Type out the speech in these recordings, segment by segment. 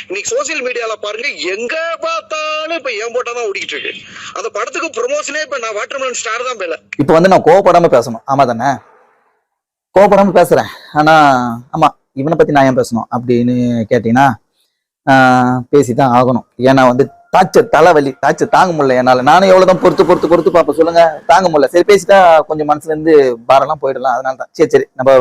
இன்னைக்கு சோசியல் மீடியால பாருங்க, எங்க பார்த்தாலும் இப்ப ஏன் போட்டாதான் ஓடிக்கிட்டு இருக்கு. அந்த படத்துக்கு ப்ரொமோஷனே இப்ப நான் வாட்டர்மெலன் ஸ்டார் தான் பேல. இப்ப வந்து நான் கோவப்படாம பேசணும், ஆமா தானே? கோவப்படாம பேசுறேன். ஆனா ஆமா, இவனை பத்தி நான் ஏன் பேசணும் அப்படின்னு கேட்டீங்கன்னா பேசிதான் ஆகணும். ஏன்னா வந்து தலைவலி தாங்க முடியல என்னால. நானும் எவ்வளவுதான் பொறுத்து பாப்ப சொல்லுங்க, தாங்க முடியல. சரி பேசிட்டா கொஞ்சம் மனசுல இருந்து பாரெல்லாம் போயிடலாம். அதனால தான் சரி நம்ம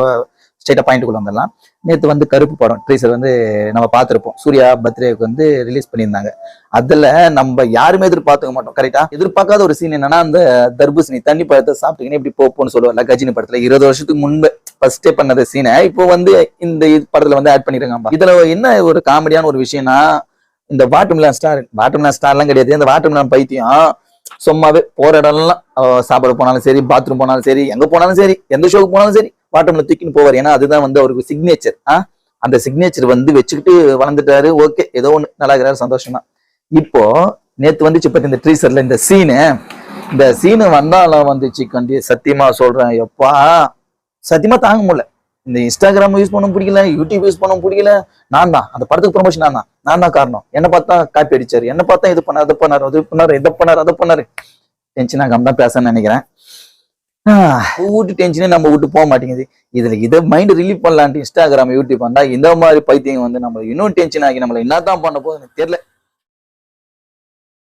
ஸ்ட்ரைட்டா பாயிண்ட்டுக்குள்ள வந்துடலாம். நேற்று வந்து கருப்பு படம் ட்ரீசர் வந்து நம்ம பார்த்துருப்போம். சூர்யா பர்த்டேக்கு வந்து ரிலீஸ் பண்ணியிருந்தாங்க. அதுல நம்ம யாருமே எதிர்பார்த்துக்க மாட்டோம். கரெக்டா எதிர்பார்க்காத ஒரு சீன் என்னன்னா, அந்த தர்பூசணி தண்ணி பழத்தை சாப்பிட்டீங்கன்னா இப்படி போப்போன்னு சொல்லுவாங்க கஜினி படத்துல 20 வருஷத்துக்கு முன்பு ஃபர்ஸ்டே பண்ணத சீனை இப்போ வந்து இந்த படத்துல வந்து ஆட் பண்ணிருக்காங்க. இதுல என்ன ஒரு காமெடியான ஒரு விஷயம்னா, இந்த வாட்டர்மெலன் ஸ்டார்லாம் கிடையாது. இந்த வாட்டர்மெலன் பைத்தியம் சும்மாவே போற இடம்லாம் சாப்பாடு போனாலும் சரி, பாத்ரூம் போனாலும் சரி, எங்க போனாலும் சரி, எந்த ஷோக்கு போனாலும் சரி, வாட்டர்மெலன் தூக்கின்னு போவார். ஏன்னா அதுதான் வந்து அவருக்கு சிக்னேச்சர். அந்த சிக்னேச்சர் வந்து வச்சுக்கிட்டு வளர்ந்துட்டாரு. ஓகே, ஏதோ ஒண்ணு நல்லா இருக்கிறாரு, சந்தோஷம் தான். இப்போ நேத்து வந்துச்சு பத்தி இந்த ட்ரீசர்ல இந்த சீனு வந்தாலும் வந்துச்சு கண்டி. சத்தியமா சொல்றேன், எப்பா சத்தியமா தாங்க முடியல. இந்த இன்ஸ்டாகிராம் யூஸ் பண்ண பிடிக்கல, யூடியூப் யூஸ் பண்ண பிடிக்கல. நான் தான் அந்த படத்துக்கு ப்ரொமோஷன் நான் தான் காரணம். என்ன பார்த்தா காப்பி அடிச்சாரு, என்ன பார்த்தா இது பண்ணாரு, அதை பண்ணாரு. டென்ஷன் ஆகாம தான் பேசன்னு நினைக்கிறேன். டென்ஷனே நம்ம விட்டு போக மாட்டேங்குது. இதுல இதை மைண்ட் ரிலீவ் பண்ணலான்ட்டு இன்ஸ்டாகிராம் யூடியூப் வந்தா இந்த மாதிரி பைத்தியம் வந்து நம்ம இன்னும் டென்ஷன் ஆகி நம்மள என்னதான் பண்ண போகுதுன்னு தெரியல.